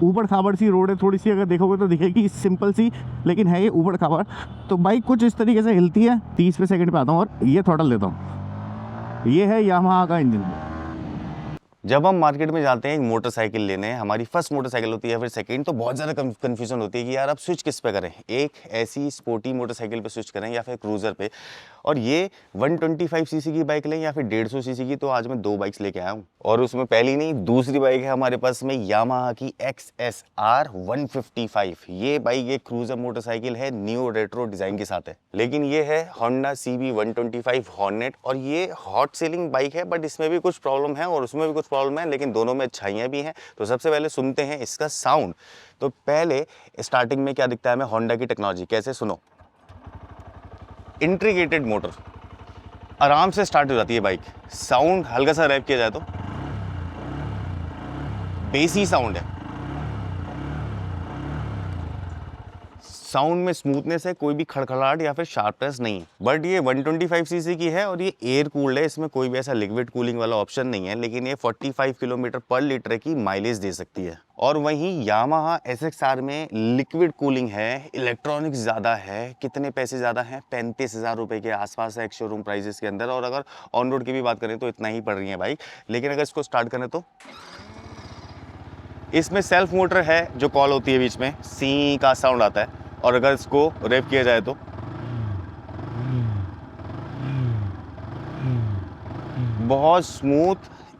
ऊबड़ खाबड़ सी रोड है थोड़ी सी, अगर देखोगे तो दिखेगी सिंपल सी, लेकिन है ये ऊबड़ खाबड़। तो बाइक कुछ इस तरीके से हिलती है। 30 पे सेकंड पे आता हूँ और ये थ्रॉटल देता हूँ। ये है यामाहा का इंजन। जब हम मार्केट में जाते हैं एक मोटरसाइकिल लेने, हमारी फर्स्ट मोटरसाइकिल होती है फिर सेकंड, तो बहुत ज़्यादा कन्फ्यूजन होती है कि यार अब स्विच किस पे करें, एक ऐसी स्पोर्टी मोटरसाइकिल पे स्विच करें या फिर क्रूज़र पे। और ये 125 सीसी की बाइक लें या फिर 150 सीसी की। तो आज मैं 2 बाइक्स लेके आया हूँ और उसमें पहली नहीं दूसरी बाइक है हमारे पास में यामाहा की XSR 155। ये बाइक एक क्रूज़र मोटरसाइकिल है, न्यू रेट्रो डिज़ाइन के साथ है। लेकिन ये है होंडा CB 125 हॉर्नेट और ये हॉट सेलिंग बाइक है, बट इसमें भी कुछ प्रॉब्लम है और उसमें भी कुछ प्रॉब्लम है, लेकिन दोनों में अच्छाइयाँ भी हैं। तो सबसे पहले सुनते हैं इसका साउंड। तो पहले स्टार्टिंग में क्या दिखता है हमें होंडा की टेक्नोलॉजी, कैसे सुनो। इंटीग्रेटेड मोटर, आराम से स्टार्ट हो जाती है बाइक। साउंड हल्का सा रैप किया जाए तो बेसी साउंड है, साउंड में स्मूथनेस है, कोई भी खड़खड़ाहट या फिर शार्पनेस नहीं है। बट ये 125 सीसी की है और ये एयर कूल्ड है, इसमें कोई भी ऐसा लिक्विड कूलिंग वाला ऑप्शन नहीं है। लेकिन ये 45 किलोमीटर पर लीटर की माइलेज दे सकती है। और वहीं यामाहा SXR में लिक्विड कूलिंग है, इलेक्ट्रॉनिक्स ज़्यादा है। कितने पैसे ज़्यादा हैं? 35,000 रुपये के आसपास है एक शोरूम प्राइजेस के अंदर। और अगर ऑन रोड की भी बात करें तो इतना ही पड़ रही है बाइक। लेकिन अगर इसको स्टार्ट करें तो इसमें सेल्फ मोटर है जो कॉल होती है, बीच में सी का साउंड आता है। और अगर इसको रेप किया जाए तो बहुत स्मूथ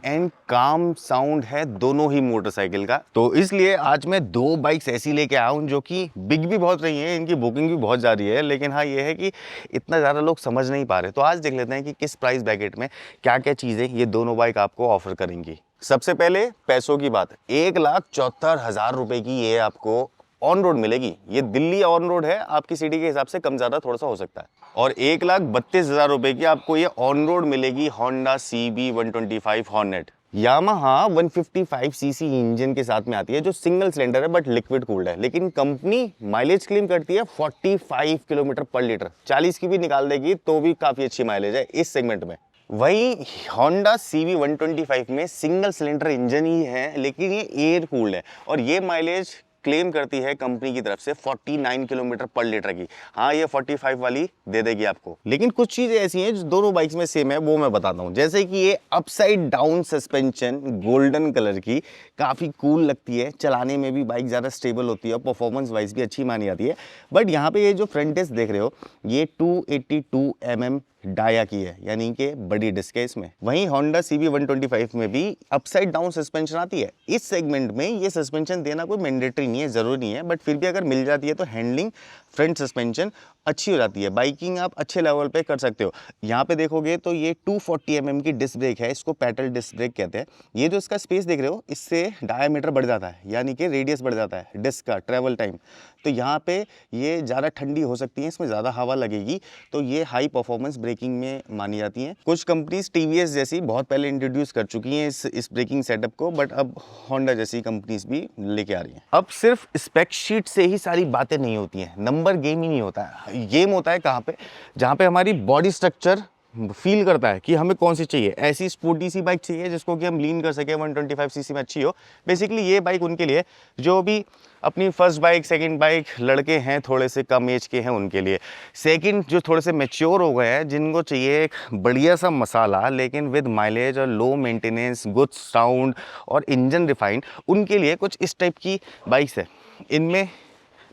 एंड काम साउंड है दोनों ही मोटरसाइकिल का। तो इसलिए आज मैं 2 बाइक्स ऐसी लेके आया हूँ जो कि बिग भी बहुत रही हैं, इनकी बुकिंग भी बहुत जा रही है। लेकिन हाँ ये है कि इतना ज़्यादा लोग समझ नहीं पा रहे। तो आज देख लेते हैं कि किस प्राइस ब्रैकेट में क्या क्या चीज़ें ये दोनों बाइक आपको ऑफर करेंगी। सबसे पहले पैसों की बात, 1,74,000 रुपये की ये आपको ऑन रोड मिलेगी। ये दिल्ली ऑन रोड है, आपकी सिटी के हिसाब से कम ज़्यादा थोड़ा सा हो सकता है। और 1,32,000 रुपये की आपको ये ऑन रोड मिलेगी Honda CB 125 hornet. Yamaha 155 CC engine के साथ में आती है जो सिंगल सिलेंडर है बट लिक्विड कूल्ड है। लेकिन कंपनी माइलेज क्लेम करती है 45 किलोमीटर पर लीटर। 40 की भी निकाल देगी तो भी काफ़ी अच्छी माइलेज है इस सेगमेंट में। वही होंडा CB 125 में सिंगल सिलेंडर इंजन ही है, लेकिन ये एयर कूल्ड है और ये माइलेज क्लेम करती है कंपनी की तरफ से 49 किलोमीटर पर लीटर की। हाँ ये 45 वाली दे देगी आपको। लेकिन कुछ चीज़ें ऐसी हैं जो दोनों बाइक्स में सेम है, वो मैं बताता हूँ। जैसे कि ये upside down suspension golden colour की काफ़ी कूल लगती है, चलाने में भी बाइक ज़्यादा स्टेबल होती है और परफॉर्मेंस वाइज भी अच्छी मानी जाती है। बट यहाँ पे ये जो फ्रंट डिस्क देख रहे हो ये 282 mm डाया की है, यानी कि बड़ी डिस्क है इसमें। वहीं होंडा CB 125 में भी अपसाइड डाउन सस्पेंशन आती है। इस सेगमेंट में ये सस्पेंशन देना कोई मैंडेटरी नहीं है, जरूरी नहीं है, बट फिर भी अगर मिल जाती है तो हैंडलिंग फ्रंट सस्पेंशन अच्छी हो जाती है, बाइकिंग आप अच्छे लेवल पे कर सकते हो। यहाँ पे देखोगे तो ये 240 mm की डिस्क ब्रेक है, इसको पेडल डिस्क ब्रेक कहते हैं। ये जो इसका स्पेस देख रहे हो इससे डायमीटर बढ़ जाता है, यानी कि रेडियस बढ़ जाता है डिस्क का, ट्रैवल टाइम। तो यहाँ पे ये ज़्यादा ठंडी हो सकती है, इसमें ज़्यादा हवा लगेगी, तो ये हाई परफॉर्मेंस ब्रेकिंग में मानी जाती हैं। कुछ कंपनीज TVS जैसी बहुत पहले इंट्रोड्यूस कर चुकी हैं इस ब्रेकिंग सेटअप को, बट अब होंडा जैसी कंपनीज भी लेके आ रही हैं। अब सिर्फ स्पेक शीट से ही सारी बातें नहीं होती हैं, नंबर गेम ही नहीं होता है। गेम होता है कहाँ पे? जहाँ पे हमारी बॉडी स्ट्रक्चर फील करता है कि हमें कौन सी चाहिए। ऐसी स्पोर्टी सी बाइक चाहिए जिसको कि हम लीन कर सके, 125 सीसी में अच्छी हो। बेसिकली ये बाइक उनके लिए जो भी अपनी फर्स्ट बाइक सेकंड बाइक, लड़के हैं थोड़े से कम एज के हैं उनके लिए। सेकंड जो थोड़े से मैच्योर हो गए हैं, जिनको चाहिए एक बढ़िया सा मसाला लेकिन विद माइलेज और लो मेंटेनेंस, गुड साउंड और इंजन रिफाइंड, उनके लिए कुछ इस टाइप की बाइक्स है। इनमें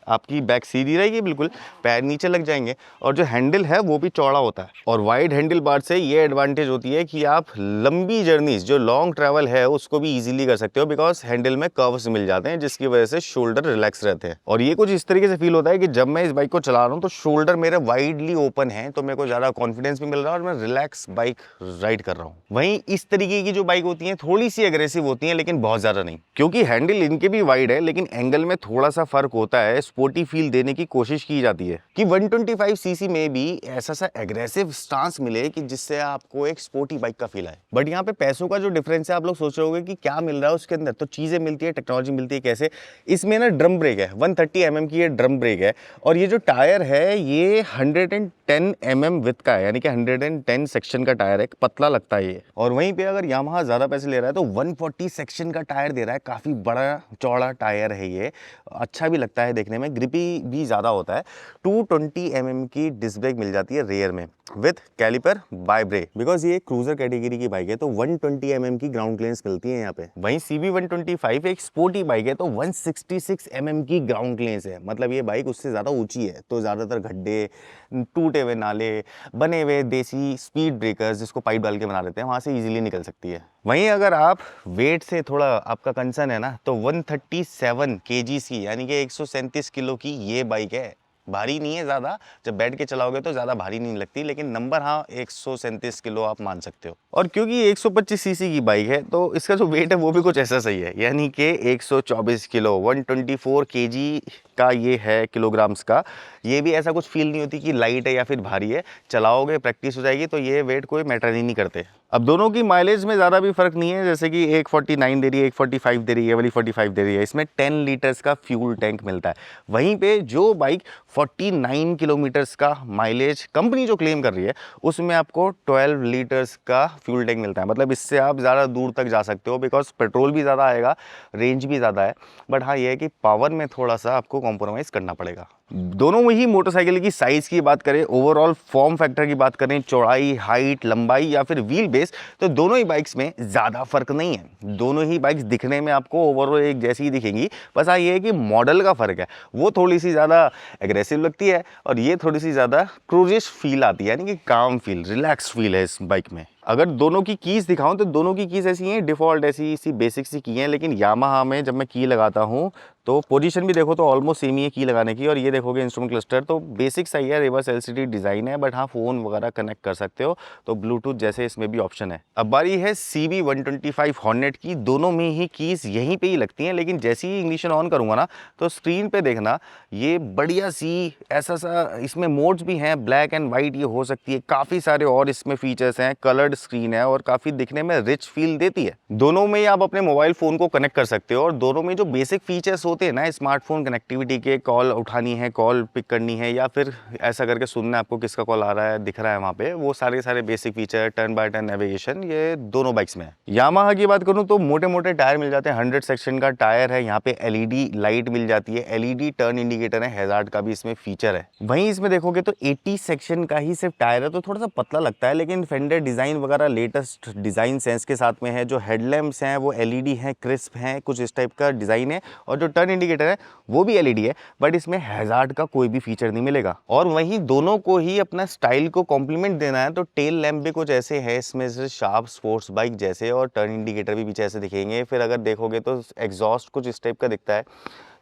आपकी बैक सीधी रहेगी, बिल्कुल पैर नीचे लग जाएंगे और जो हैंडल है वो भी चौड़ा होता है। और वाइड हैंडल बार से ये एडवांटेज होती है कि आप लंबी जर्नीज जो लॉन्ग ट्रैवल है उसको भी इजीली कर सकते हो, बिकॉज हैंडल में कर्व्स मिल जाते हैं जिसकी वजह से शोल्डर रिलैक्स रहते हैं। और ये कुछ इस तरीके से फील होता है कि जब मैं इस बाइक को चला रहा हूँ तो शोल्डर मेरे वाइडली ओपन है, तो मेरे को ज़्यादा कॉन्फिडेंस भी मिल रहा है और मैं रिलैक्स बाइक राइड कर रहा हूँ। वहीं इस तरीके की जो बाइक होती हैं थोड़ी सी एग्रेसिव होती हैं, लेकिन बहुत ज़्यादा नहीं, क्योंकि हैंडल इनके भी वाइड है लेकिन एंगल में थोड़ा सा फर्क होता है। स्पोर्टी फील देने की कोशिश की जाती है कि 125 सीसी में भी ऐसा सा एग्रेसिव स्टांस मिले कि जिससे आपको एक स्पोर्टी बाइक का फील आए। बट यहाँ पे पैसों का जो डिफरेंस है, आप लोग सोच रहे होंगे कि क्या मिल रहा है उसके अंदर, तो चीज़ें मिलती है, टेक्नोलॉजी मिलती है। कैसे? इसमें ना ड्रम ब्रेक है, 130 mm की ये ड्रम ब्रेक है, और ये जो टायर है ये 110 mm विथ का है, यानी कि 110 सेक्शन का टायर है, पतला लगता है ये। और वहीं पे अगर यामाहा ज़्यादा पैसे ले रहा है तो 140 सेक्शन का टायर दे रहा है, काफ़ी बड़ा चौड़ा टायर है ये, अच्छा भी लगता है देखने में, ग्रिपी भी ज़्यादा होता है। 220 mm की डिस्क ब्रेक मिल जाती है रेयर में with caliper by brake, because ये क्रूजर कैटेगरी की बाइक है तो 120 mm की ग्राउंड क्लियरेंस मिलती है यहाँ पे। वहीं CB125 एक स्पोर्टी बाइक है तो 166 mm की ग्राउंड क्लियरेंस है, मतलब ये बाइक उससे ज़्यादा ऊंची है, तो ज़्यादातर गड्ढे, टूटे हुए नाले, बने हुए देसी स्पीड ब्रेकर्स जिसको पाइप डाल के बना देते हैं, वहाँ से इजीली निकल सकती है। वहीं अगर आप वेट से थोड़ा आपका कंसर्न है ना, तो 137 kg की, यानी कि 137 किलो की ये बाइक है। भारी नहीं है ज़्यादा, जब बैठ के चलाओगे तो ज़्यादा भारी नहीं लगती, लेकिन नंबर हाँ 137 किलो आप मान सकते हो। और क्योंकि 125 सीसी की बाइक है तो इसका जो वेट है वो भी कुछ ऐसा सही है, यानी कि 124 किलो, 124 kg का ये है, किलोग्राम्स का। ये भी ऐसा कुछ फील नहीं होती कि लाइट है या फिर भारी है, चलाओगे प्रैक्टिस हो जाएगी तो ये वेट कोई मैटर ही नहीं करते। अब दोनों की माइलेज में ज़्यादा भी फर्क नहीं है, जैसे कि एक 49 दे रही है, एक 45 दे रही है, वाली 45 दे रही है, इसमें 10 लीटर्स का फ्यूल टैंक मिलता है। वहीं पे जो बाइक 49 किलोमीटर्स का माइलेज कंपनी जो क्लेम कर रही है उसमें आपको 12 लीटर्स का फ्यूल टैंक मिलता है, मतलब इससे आप ज़्यादा दूर तक जा सकते हो, बिकॉज पेट्रोल भी ज़्यादा आएगा, रेंज भी ज़्यादा है। बट हाँ ये है कि पावर में थोड़ा सा आपको कॉम्प्रोमाइज़ करना पड़ेगा। दोनों ही मोटरसाइकिल की साइज़ की बात करें, ओवरऑल फॉर्म फैक्टर की बात करें, चौड़ाई, हाइट, लंबाई या फिर व्हील बेस, तो दोनों ही बाइक्स में ज़्यादा फर्क नहीं है। दोनों ही बाइक्स दिखने में आपको ओवरऑल एक जैसी ही दिखेंगी, बस हाँ ये है कि मॉडल का फ़र्क है, वो थोड़ी सी ज़्यादा एग्रेसिव लगती है और ये थोड़ी सी ज़्यादा क्रूजिश फील आती है, यानी कि काम फील, रिलैक्स फील है इस बाइक में। अगर दोनों की कीज़ दिखाऊं तो दोनों की कीज़ ऐसी हैं, डिफ़ॉल्ट ऐसी सी बेसिक सी की हैं, लेकिन यामाहा में जब मैं की लगाता हूं तो पोजीशन भी देखो तो ऑलमोस्ट सेम ही है की लगाने की। और ये देखोगे इंस्ट्रूमेंट क्लस्टर तो बेसिक सही है, रिवर्स LCD डिज़ाइन है, बट हाँ फ़ोन वगैरह कनेक्ट कर सकते हो, तो ब्लूटूथ जैसे इसमें भी ऑप्शन है। अब बारी है CB125 हॉर्नेट की। दोनों में ही कीज़ यहीं पे ही लगती हैं, लेकिन जैसे ही इग्निशन ऑन करूँगा ना तो स्क्रीन पे देखना ये बढ़िया सी ऐसा सा, इसमें मोड्स भी हैं, ब्लैक एंड वाइट ये हो सकती है, काफ़ी सारे और इसमें फीचर्स हैं, कलर्ड स्क्रीन है और काफ़ी दिखने में रिच फील देती है। दोनों में ही आप अपने मोबाइल फ़ोन को कनेक्ट कर सकते हो और दोनों में जो बेसिक फीचर्स होते हैं ना स्मार्टफोन कनेक्टिविटी के, कॉल उठानी है, कॉल पिक करनी है, या फिर ऐसा करके सुनना है आपको किसका कॉल आ रहा है, दिख रहा है वहाँ पे, वो सारे basic feature, turn by turn navigation, ये दोनों बाइक्स में है। यामाहा की बात करूँ तो मोटे मोटे टायर मिल जाते हैं, 100 सेक्शन का टायर है, यहाँ पे LED लाइट मिल जाती है, LED टर्न इंडिकेटर है, हैजार्ड का भी इसमें फीचर है। वहीं इसमें देखोगे तो 80 सेक्शन का ही सिर्फ टायर है, तो थोड़ा सा पतला लगता है, लेकिन फेंडर डिज़ाइन वगैरह लेटेस्ट डिज़ाइन सेंस के साथ में है। जो हेडलैम्प्स हैं वो LED हैं, क्रिस्प हैं, कुछ इस टाइप का डिज़ाइन है, और जो टर्न इंडिकेटर है वो भी LED है, बट इसमें हैजार्ड का कोई भी फीचर नहीं मिलेगा। और वहीं दोनों को ही अपना स्टाइल को कॉम्प्लीमेंट देना है तो टेल लैम्प भी कुछ ऐसे है इसमें से शार्प स्पोर्ट्स बाइक जैसे, और टर्न इंडिकेटर भी पीछे ऐसे दिखेंगे। फिर अगर देखोगे तो एग्जॉस्ट कुछ इस टाइप का दिखता है,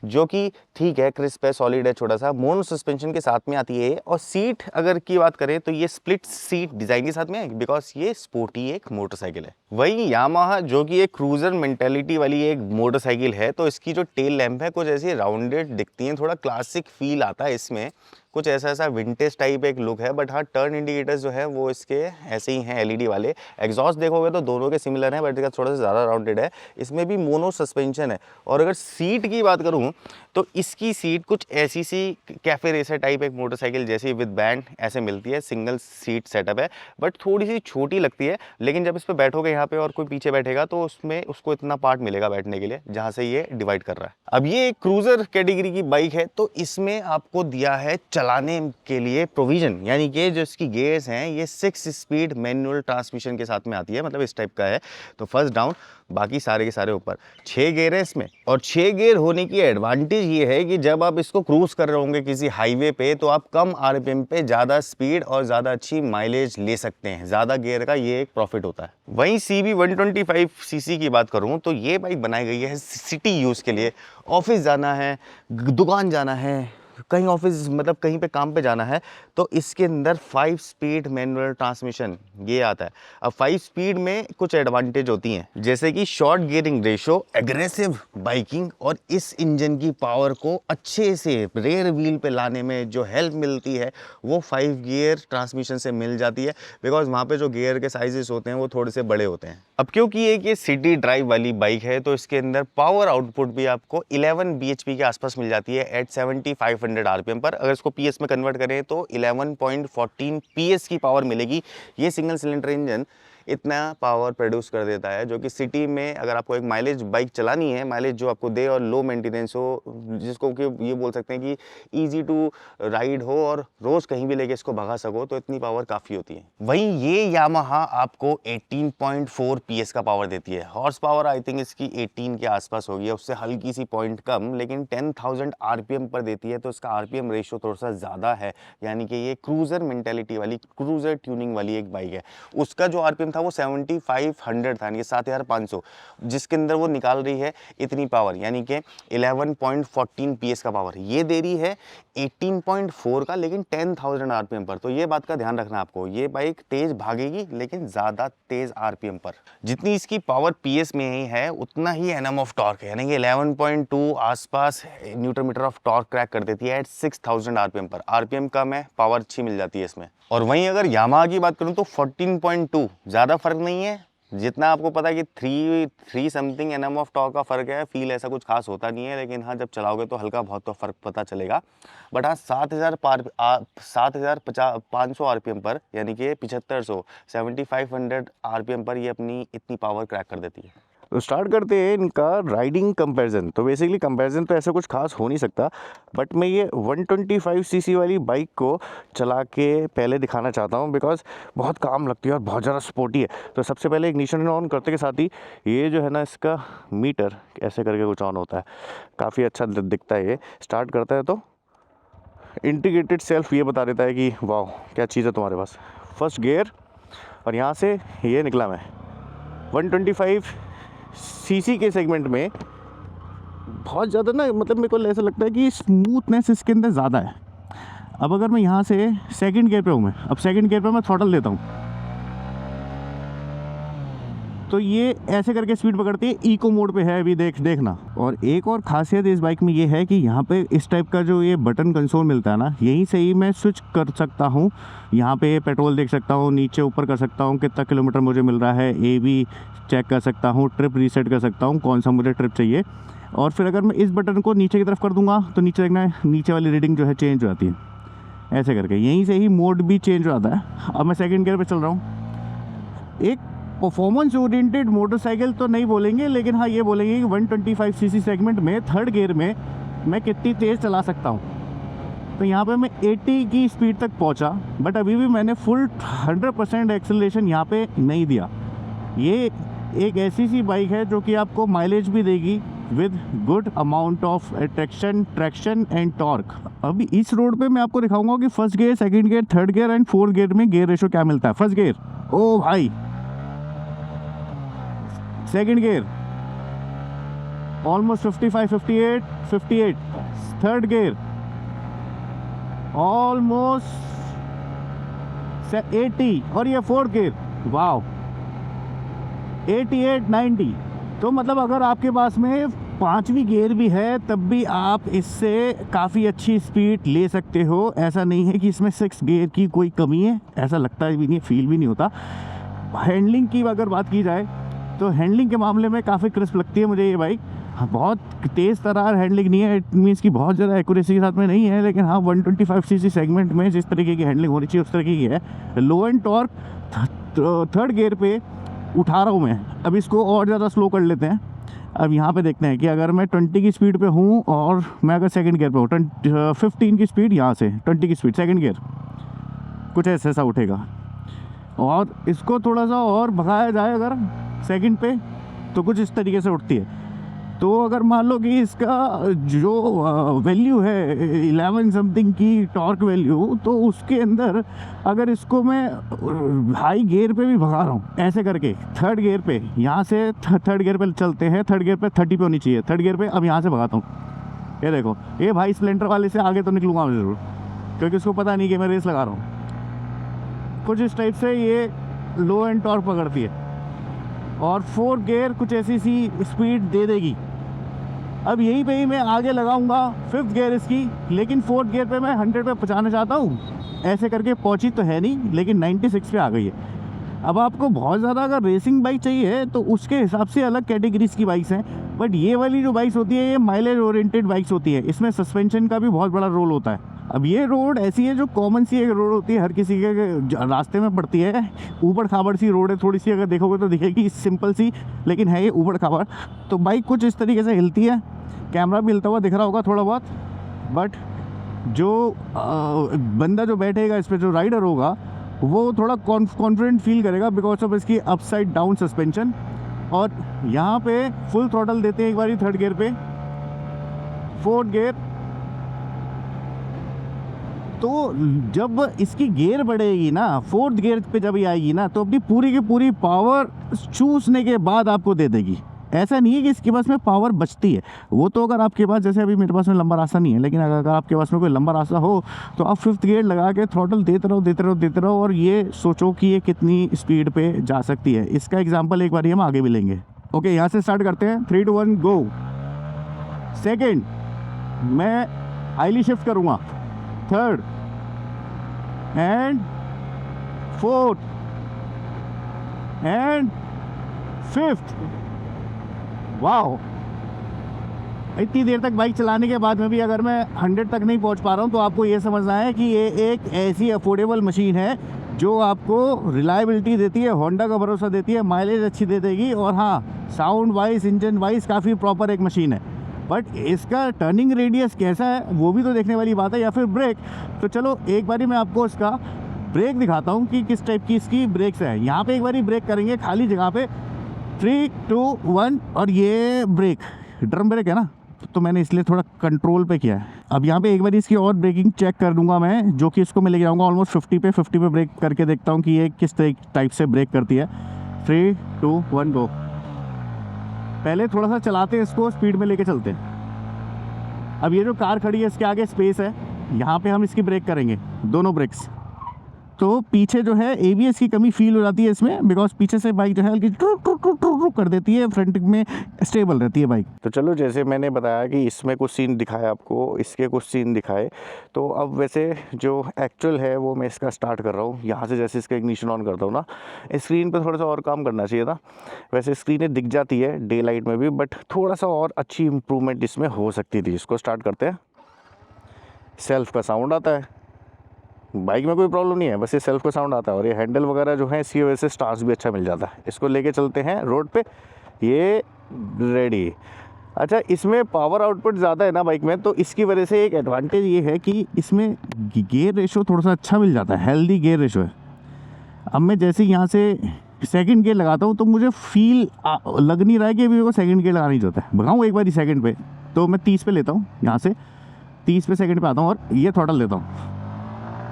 जो कि ठीक है, क्रिस्प है, सॉलिड है, छोटा सा मोनो सस्पेंशन के साथ में आती है। और सीट अगर की बात करें तो ये स्प्लिट सीट डिज़ाइन के साथ में है, बिकॉज ये स्पोर्टी एक मोटरसाइकिल है। वहीं यामाहा जो कि एक क्रूजर मेंटेलिटी वाली एक मोटरसाइकिल है, तो इसकी जो टेल लैम्प है कुछ ऐसी राउंडेड दिखती हैं, थोड़ा क्लासिक फील आता है इसमें, कुछ ऐसा विंटेज टाइप एक लुक है। बट हाँ टर्न इंडिकेटर्स जो है वो इसके ऐसे ही हैं, LED वाले। एग्जॉस्ट देखोगे तो दोनों के सिमिलर हैं, बट इसका थोड़ा सा ज़्यादा राउंडेड है। इसमें भी मोनो सस्पेंशन है। और अगर सीट की बात करूँ तो इसकी सीट कुछ ऐसी सी कैफे रेसर टाइप एक मोटरसाइकिल जैसी विद बैंड ऐसे मिलती है, सिंगल सीट सेटअप है, बट थोड़ी सी छोटी लगती है। लेकिन जब इस पर बैठोगे यहाँ पे और कोई पीछे बैठेगा तो उसमें उसको इतना पार्ट मिलेगा बैठने के लिए जहाँ से ये डिवाइड कर रहा है। अब ये एक क्रूजर कैटेगरी की बाइक है, तो इसमें आपको दिया है चलाने के लिए प्रोविजन, यानी कि जो इसकी गेयर्स हैं ये 6 स्पीड मैनुअल ट्रांसमिशन के साथ में आती है, मतलब इस टाइप का है। तो फर्स्ट डाउन, बाकी सारे के सारे ऊपर। 6 गियर है इसमें, और 6 गियर होने की एडवांटेज ये है कि जब आप इसको क्रूज कर रहे होंगे किसी हाईवे पे तो आप कम RPM पे ज़्यादा स्पीड और ज़्यादा अच्छी माइलेज ले सकते हैं। ज़्यादा गियर का ये एक प्रॉफिट होता है। वहीं CB125 सीसी की बात करूँ तो ये बाइक बनाई गई है सिटी यूज़ के लिए। ऑफिस जाना है, दुकान जाना है, कहीं ऑफिस मतलब कहीं पे काम पे जाना है तो इसके अंदर 5 स्पीड मैनुअल ट्रांसमिशन ये आता है। अब 5 स्पीड में कुछ एडवांटेज होती हैं, जैसे कि short gearing ratio, aggressive biking और इस इंजन की पावर को अच्छे से रेयर व्हील पे लाने में जो हेल्प मिलती है वो 5 गियर ट्रांसमिशन से मिल जाती है, बिकॉज वहाँ पे जो गियर के साइजेस होते हैं वो थोड़े से बड़े होते हैं। अब क्योंकि ये सिटी ड्राइव वाली बाइक है तो इसके अंदर पावर आउटपुट भी आपको 11 bhp के आसपास मिल जाती है एट 7500 आरपीएम पर। अगर इसको पीएस में कन्वर्ट करें तो 11.14 पीएस की पावर मिलेगी। ये सिंगल सिलेंडर इंजन इतना पावर प्रोड्यूस कर देता है जो कि सिटी में अगर आपको एक माइलेज बाइक चलानी है, माइलेज जो आपको दे और लो मेंटेनेंस हो, जिसको कि ये बोल सकते हैं कि इजी टू राइड हो और रोज़ कहीं भी लेके इसको भगा सको, तो इतनी पावर काफ़ी होती है। वहीं ये यामाहा आपको 18.4 पीएस का पावर देती है। हॉर्स पावर आई थिंक इसकी 18 के आसपास होगी, उससे हल्की सी पॉइंट कम, लेकिन 10,000 आरपीएम पर देती है तो इसका आरपीएम रेशियो थोड़ा सा ज़्यादा है, यानी कि ये क्रूज़र मेंटेलिटी वाली, क्रूज़र ट्यूनिंग वाली एक बाइक है। उसका जो आरपीएम था वो 7500 था, यानी 7500, जिसके अंदर वो निकाल रही है इतनी पावर, यानी कि 11.14 पीएस का पावर। ये दे रही है 18.4 का, लेकिन 10,000 आरपीएम पर। तो ये बात का ध्यान रखना आपको, ये बाइक तेज भागेगी लेकिन ज़्यादा तेज आरपीएम पर। जितनी इसकी पावर पीएस में ही है उतना ही एनएम ऑफ टॉर्क है, यानी कि 11.2 आसपास newton metre of torque crank कर देती है एट 6000 आरपीएम पर। आरपीएम कम है, पावर अच्छी मिल जाती है इसमें। और वहीं अगर यामाहा की बात करूं तो 14.2, ज़्यादा फर्क नहीं है, जितना आपको पता है कि 3 समथिंग एनएम ऑफ टॉर्क का फ़र्क है। फील ऐसा कुछ खास होता नहीं है, लेकिन हाँ जब चलाओगे तो हल्का बहुत तो फ़र्क पता चलेगा। बट हाँ 7500 आरपीएम पर, यानी कि 7500 आरपीएम पर ये अपनी इतनी पावर क्रैक कर देती है। तो स्टार्ट करते हैं इनका राइडिंग कंपैरिजन। तो बेसिकली कंपैरिजन तो ऐसा कुछ खास हो नहीं सकता, बट मैं ये 125 सीसी वाली बाइक को चला के पहले दिखाना चाहता हूँ, बिकॉज बहुत काम लगती है और बहुत ज़्यादा स्पोर्टी है। तो सबसे पहले इग्निशन ऑन करते के साथ ही ये जो है ना, इसका मीटर ऐसे करके कुछ ऑन होता है, काफ़ी अच्छा दिखता है। ये स्टार्ट करता है तो इंटीग्रेटेड सेल्फ ये बता देता है कि वाह क्या चीज़ है तुम्हारे पास। फर्स्ट गियर, और यहाँ से ये निकला मैं 125 सीसी के सेगमेंट में। बहुत ज़्यादा ना, मतलब मेरे को ऐसा लगता है कि स्मूथनेस इसके अंदर ज़्यादा है। अब अगर मैं यहाँ से सेकंड गियर पे हूँ, मैं अब सेकंड गियर पे मैं थ्रॉटल देता हूँ तो ये ऐसे करके स्पीड पकड़ती है। इको मोड पे है अभी, देखना। और एक और खासियत इस बाइक में ये है कि यहाँ पे इस टाइप का जो ये बटन कंसोल मिलता है ना, यहीं से ही मैं स्विच कर सकता हूँ। यहाँ पे पेट्रोल देख सकता हूँ, नीचे ऊपर कर सकता हूँ, कितना किलोमीटर मुझे मिल रहा है, ये भी चेक कर सकता हूँ, ट्रिप रीसेट कर सकता हूँ, कौन सा मुझे ट्रिप चाहिए। और फिर अगर मैं इस बटन को नीचे की तरफ कर दूँगा तो नीचे देखना है, नीचे वाली रीडिंग जो है चेंज हो जाती है ऐसे करके। यहीं से ही मोड भी चेंज हो जाता है। अब मैं सेकंड गियर पे चल रहा हूँ। एक परफॉर्मेंस ओरिएंटेड मोटरसाइकिल तो नहीं बोलेंगे, लेकिन हाँ ये बोलेंगे कि 125 सीसी सेगमेंट में थर्ड गियर में मैं कितनी तेज़ चला सकता हूँ। तो यहाँ पे मैं 80 की स्पीड तक पहुँचा, बट अभी भी मैंने फुल 100% एक्सेलरेशन यहाँ पे नहीं दिया। ये एक ऐसी सी बाइक है जो कि आपको माइलेज भी देगी with good amount of traction and torque. अभी इस रोड पे मैं आपको दिखाऊंगा कि first gear, second gear, third gear and fourth gear में गियर रेशो क्या मिलता है। फर्स्ट गियर, ओ भाई, second gear almost 55, 58। Third gear almost 80, और ये फोर्थ गियर वाओ 88, 90। तो मतलब अगर आपके पास में पांचवी गियर भी है तब भी आप इससे काफ़ी अच्छी स्पीड ले सकते हो। ऐसा नहीं है कि इसमें 6 गियर की कोई कमी है, ऐसा लगता भी नहीं, फील भी नहीं होता। हैंडलिंग की अगर बात की जाए तो हैंडलिंग के मामले में काफ़ी क्रिस्प लगती है मुझे ये बाइक। बहुत तेज़ तरार हैंडलिंग नहीं है, इट मीन्स कि बहुत ज़्यादा एक्यूरेसी के साथ में नहीं है, लेकिन हाँ 125 सीसी सेगमेंट में जिस तरीके की हैंडलिंग होनी चाहिए उस तरीके की है। लो एंड टॉर्क थर्ड गियर पे उठा रहा हूँ मैं। अब इसको और ज़्यादा स्लो कर लेते हैं। अब यहाँ पे देखते हैं कि अगर मैं 20 की स्पीड पे हूँ और मैं अगर सेकंड गियर पे हूँ, 15 की स्पीड, यहाँ से 20 की स्पीड सेकंड गियर, कुछ ऐसा उठेगा। और इसको थोड़ा सा और भगाया जाए अगर सेकंड पे तो कुछ इस तरीके से उठती है। तो अगर मान लो कि इसका जो वैल्यू है 11 समथिंग की टॉर्क वैल्यू, तो उसके अंदर अगर इसको मैं हाई गियर पे भी भगा रहा हूँ ऐसे करके थर्ड गियर पे, यहाँ से थर्ड गियर पे चलते हैं, थर्ड गियर पे 30 पे होनी चाहिए थर्ड गियर पे। अब यहाँ से भगाता हूँ ये देखो, ये भाई स्प्लेंडर वाले से आगे तो निकलूंगा मैं ज़रूर, क्योंकि उसको पता नहीं कि मैं रेस लगा रहा हूँ। कुछ इस टाइप से ये लो एंड टॉर्क पकड़ती है, और 4th गियर कुछ ऐसी सी स्पीड दे देगी। अब यहीं पे ही मैं आगे लगाऊंगा 5th गियर इसकी, लेकिन 4th गियर पे मैं 100 पे पहुँचाना चाहता हूँ। ऐसे करके पहुँची तो है नहीं, लेकिन 96 पे आ गई है। अब आपको बहुत ज़्यादा अगर रेसिंग बाइक चाहिए तो उसके हिसाब से अलग कैटेगरीज की बाइक्स हैं, बट ये वाली जो बाइक्स होती है ये माइलेज ओरिएंटेड बाइक्स होती है। इसमें सस्पेंशन का भी बहुत बड़ा रोल होता है। अब ये रोड ऐसी है जो कॉमन सी एक रोड होती है, हर किसी के रास्ते में पड़ती है। ऊबड़ खाबड़ सी रोड है थोड़ी सी, अगर देखोगे तो दिखेगी सिंपल सी, लेकिन है ये ऊबड़ खाबड़। तो बाइक कुछ इस तरीके से हिलती है, कैमरा भी हिलता हुआ दिख रहा होगा थोड़ा बहुत, बट जो बंदा जो बैठेगा इस पर, जो राइडर होगा, वो थोड़ा कॉन्फिडेंट फील करेगा बिकॉज ऑफ इसकी अपसाइड डाउन सस्पेंशन। और यहाँ पे फुल थ्रॉटल देते हैं एक बारी 3rd गियर पे, 4th गियर। तो जब इसकी गियर बढ़ेगी ना, 4th गियर पे जब ये आएगी ना, तो अपनी पूरी की पूरी पावर चूसने के बाद आपको दे देगी। ऐसा नहीं है कि इसके पास में पावर बचती है, वो तो अगर आपके पास, जैसे अभी मेरे पास में लंबा रास्ता नहीं है, लेकिन अगर आपके पास में कोई लंबा रास्ता हो तो आप 5th गियर लगा के थ्रॉटल देते रहो और ये सोचो कि ये कितनी स्पीड पे जा सकती है। इसका एग्जांपल एक बार हम आगे भी लेंगे। ओके, यहाँ से स्टार्ट करते हैं। 3 2 1 गो। 2nd मैं हाईली शिफ्ट करूँगा, 3rd and 4th and 5th। वाह, इतनी देर तक बाइक चलाने के बाद में भी अगर मैं 100 तक नहीं पहुंच पा रहा हूं, तो आपको ये समझना है कि ये एक ऐसी अफोर्डेबल मशीन है जो आपको रिलायबिलिटी देती है, होंडा का भरोसा देती है, माइलेज अच्छी दे देगी, और हाँ, साउंड वाइज, इंजन वाइज काफ़ी प्रॉपर एक मशीन है। बट इसका टर्निंग रेडियस कैसा है वो भी तो देखने वाली बात है, या फिर ब्रेक। तो चलो एक बारी मैं आपको इसका ब्रेक दिखाता हूँ कि किस टाइप की इसकी ब्रेक्स है। यहाँ पे एक बारी ब्रेक करेंगे खाली जगह पे, 3 2 1, और ये ब्रेक ड्रम ब्रेक है ना, तो मैंने इसलिए थोड़ा कंट्रोल पे किया है। अब यहाँ पे एक बार इसकी और ब्रेकिंग चेक कर दूंगा मैं, जो कि इसको मैं लेके जाऊँगा ऑलमोस्ट 50 पे ब्रेक करके देखता हूँ कि ये किस टाइप से ब्रेक करती है। 3 2 1 गो। पहले थोड़ा सा चलाते हैं इसको, स्पीड में लेके चलते हैं। अब ये जो कार खड़ी है इसके आगे स्पेस है, यहाँ पे हम इसकी ब्रेक करेंगे, दोनों ब्रेक्स। तो पीछे जो है ABS की कमी फील हो जाती है इसमें, बिकॉज पीछे से बाइक जो है हल्की टू कर देती है, फ्रंट में स्टेबल रहती है बाइक। तो चलो, जैसे मैंने बताया कि इसमें कुछ सीन दिखाए आपको, इसके कुछ सीन दिखाए, तो अब वैसे जो एक्चुअल है वो मैं इसका स्टार्ट कर रहा हूँ। यहाँ से जैसे इसका इग्निशन ऑन करता हूँ ना, स्क्रीन पर थोड़ा सा और काम करना चाहिए था। वैसे स्क्रीनें दिख जाती है डे लाइट में भी, बट थोड़ा सा और अच्छी इम्प्रूवमेंट इसमें हो सकती थी। इसको स्टार्ट करते हैं। सेल्फ का साउंड आता है, बाइक में कोई प्रॉब्लम नहीं है, बस ये सेल्फ का साउंड आता है, और ये हैंडल वगैरह जो है इसकी वजह से स्टांस भी अच्छा मिल जाता है। इसको लेके चलते हैं रोड पे, ये रेडी। अच्छा, इसमें पावर आउटपुट ज़्यादा है ना बाइक में, तो इसकी वजह से एक एडवांटेज ये है कि इसमें गियर रेशो थोड़ा सा अच्छा मिल जाता है, हेल्दी गियर रेशो है। अब मैं जैसे यहाँ से 2nd गियर लगाता हूँ तो मुझे फील लग नहीं रहा है कि अभी मेरे को 2nd गियर लगानी जरूरत है। भगाऊँ एक बार 2nd पे, तो मैं 30 पे लेता हूँ, यहाँ से 30 पे 2nd पे आता हूँ और ये थ्रॉटल देता हूँ।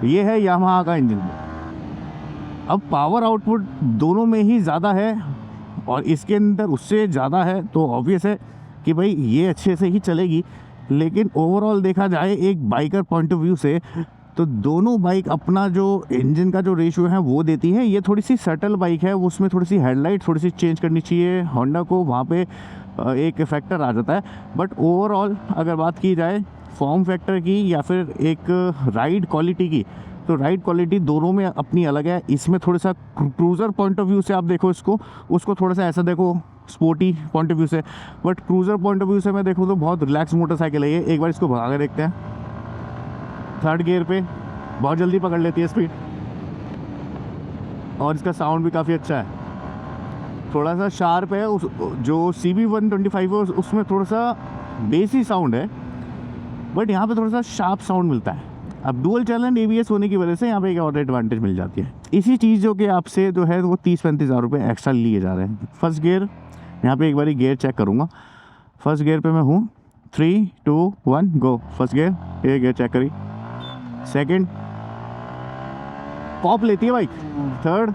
ये है यामाहा का इंजन। अब पावर आउटपुट दोनों में ही ज़्यादा है और इसके अंदर उससे ज़्यादा है, तो ऑब्वियस है कि भाई ये अच्छे से ही चलेगी। लेकिन ओवरऑल देखा जाए एक बाइकर पॉइंट ऑफ व्यू से, तो दोनों बाइक अपना जो इंजन का जो रेशियो है वो देती है। ये थोड़ी सी सटल बाइक है, उसमें थोड़ी सी हेडलाइट थोड़ी सी चेंज करनी चाहिए होंडा को, वहाँ पे एक फैक्टर आ जाता है। बट ओवरऑल अगर बात की जाए फॉर्म फैक्टर की या फिर एक राइड क्वालिटी की, तो राइड क्वालिटी दोनों में अपनी अलग है। इसमें थोड़ा सा क्रूज़र पॉइंट ऑफ व्यू से आप देखो इसको, उसको थोड़ा सा ऐसा देखो स्पोर्टी पॉइंट ऑफ व्यू से, but cruiser point of view से मैं देखूँ तो बहुत रिलैक्स मोटरसाइकिल है ये। एक बार इसको भगा के देखते हैं। 3rd गियर पे बहुत जल्दी पकड़ लेती है स्पीड, और इसका साउंड भी काफ़ी अच्छा है, थोड़ा सा शार्प है। उस जो CB125 है उसमें थोड़ा सा बेसी साउंड है, बट यहाँ पे थोड़ा सा शार्प साउंड मिलता है। अब डुअल चैनल ABS होने की वजह से यहाँ पे एक और एडवांटेज मिल जाती है। इसी चीज़ जो कि आपसे जो है वो 30-35 हज़ार रुपये एक्स्ट्रा लिए जा रहे हैं। 1st गियर, यहाँ पे एक बार गियर चेक करूँगा। 1st गियर पे मैं हूँ, 3 2 1 गो। 1st गियर, ये गियर चेक करी। 2nd पॉप लेती है बाइक। 3rd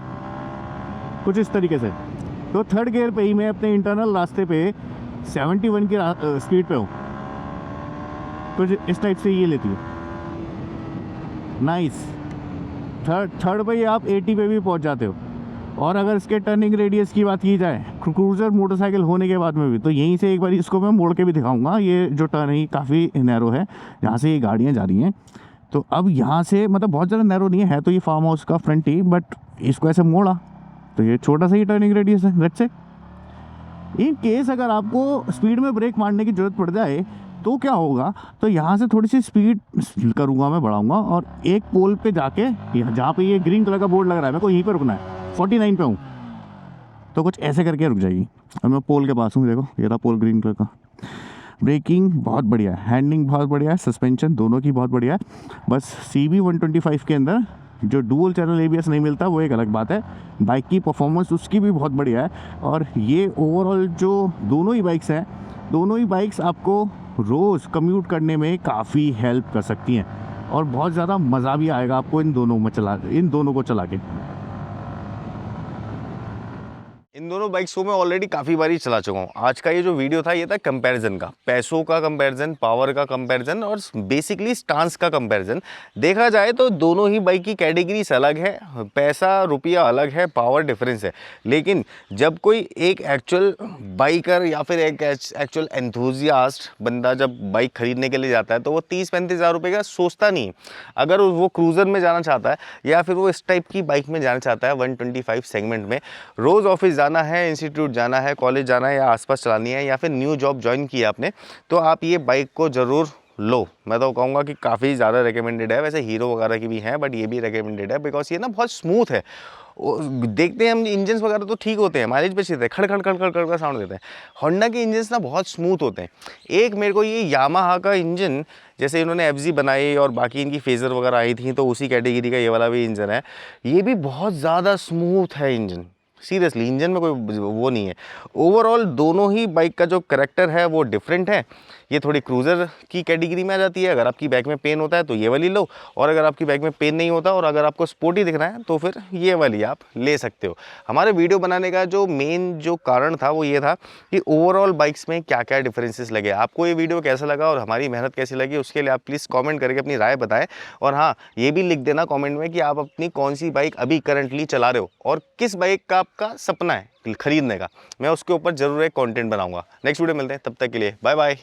कुछ इस तरीके से। तो 3rd गियर पे ही मैं अपने इंटरनल रास्ते पे 71 की स्पीड पे हूँ। कुछ इस टाइप से ये लेती है। नाइस। थर्ड पे आप 80 पे भी पहुंच जाते हो। और अगर इसके टर्निंग रेडियस की बात की जाए क्रूज़र मोटरसाइकिल होने के बाद में भी, तो यहीं से एक बार इसको मैं मोड़ के भी दिखाऊंगा। ये जो टर्न है काफ़ी नैरो है, यहाँ से ये गाड़ियाँ जा रही हैं। तो अब यहाँ से मतलब बहुत ज़्यादा नैरो नहीं है तो ये फार्म हाउस का फ्रंट ही, बट इसको ऐसे मोड़ा तो ये छोटा सा ही टर्निंग रेडियस है। लेट्स से इन केस अगर आपको स्पीड में ब्रेक मारने की ज़रूरत पड़ जाए तो क्या होगा, तो यहाँ से थोड़ी सी स्पीड करूँगा मैं, बढ़ाऊँगा और एक पोल पे जाके जहाँ पे ये ग्रीन कलर का बोर्ड लग रहा है मेरे को यहीं पे रुकना है। 49 पे हूँ तो कुछ ऐसे करके रुक जाएगी और मैं पोल के पास हूँ। देखो ये रहा पोल ग्रीन कलर का। ब्रेकिंग बहुत बढ़िया है, हैंडलिंग बहुत बढ़िया है, सस्पेंशन दोनों की बहुत बढ़िया है। बस CB 125 के अंदर जो डुअल चैनल ABS नहीं मिलता वो एक अलग बात है। बाइक की परफॉर्मेंस उसकी भी बहुत बढ़िया है। और ये ओवरऑल जो दोनों ही बाइक्स हैं, दोनों ही बाइक्स आपको रोज़ कम्यूट करने में काफ़ी हेल्प कर सकती हैं और बहुत ज़्यादा मज़ा भी आएगा आपको इन दोनों को चला के। इन दोनों बाइक्स को मैं ऑलरेडी काफ़ी बारी चला चुका हूँ। आज का ये जो वीडियो था ये था कंपैरिजन का, पैसों का कंपैरिजन, पावर का कंपैरिजन और बेसिकली स्टांस का कंपैरिजन। देखा जाए तो दोनों ही बाइक की कैटेगरीज अलग है, पैसा रुपया अलग है, पावर डिफरेंस है। लेकिन जब कोई एक एक्चुअल बाइकर या फिर एक एक्चुअल एंथुजियास्ट बंदा जब बाइक खरीदने के लिए जाता है तो वो 30-35 हज़ार रुपये का सोचता नहीं। अगर वो क्रूज़र में जाना चाहता है या फिर वो इस टाइप की बाइक में जाना चाहता है 125 सेगमेंट में, रोज़ ऑफिस जाना है, इंस्टीट्यूट जाना है, कॉलेज जाना है या आसपास चलानी है या फिर न्यू जॉब ज्वाइन किया आपने, तो आप ये बाइक को ज़रूर लो। मैं तो कहूँगा कि काफ़ी ज़्यादा रिकमेंडेड है। वैसे हीरो वगैरह की भी है बट ये भी रिकमेंडेड है बिकॉज ये ना बहुत स्मूथ है। देखते हैं हम इंजन्स वगैरह तो ठीक होते हैं, माइलेज पे चलते हैं, खड़ खड़ खड़ खड़ खड़ का साउंड देते हैं। होंडा के इंजन्स ना बहुत स्मूथ होते हैं। एक मेरे को ये यामाहा का इंजन, जैसे इन्होंने FZ बनाई और बाकी इनकी फेज़र वगैरह आई थी तो उसी कैटेगरी का ये वाला भी इंजन है, ये भी बहुत ज़्यादा स्मूथ है इंजन। सीरियसली इंजन में कोई वो नहीं है। ओवरऑल दोनों ही बाइक का जो करैक्टर है वो डिफरेंट है। ये थोड़ी क्रूज़र की कैटेगरी में आ जाती है। अगर आपकी बाइक में पेन होता है तो ये वाली लो, और अगर आपकी बाइक में पेन नहीं होता और अगर आपको स्पोर्टी दिखना है तो फिर ये वाली आप ले सकते हो। हमारे वीडियो बनाने का जो मेन जो कारण था वो ये था कि ओवरऑल बाइक्स में क्या क्या डिफरेंसेस लगे। आपको ये वीडियो कैसा लगा और हमारी मेहनत कैसी लगी उसके लिए आप प्लीज़ कॉमेंट करके अपनी राय बताएं। और हाँ, ये भी लिख देना कॉमेंट में कि आप अपनी कौन सी बाइक अभी करंटली चला रहे हो और किस बाइक का आपका सपना है खरीदने का। मैं उसके ऊपर ज़रूर एक कंटेंट बनाऊंगा। नेक्स्ट वीडियो मिलते हैं, तब तक के लिए बाय बाय।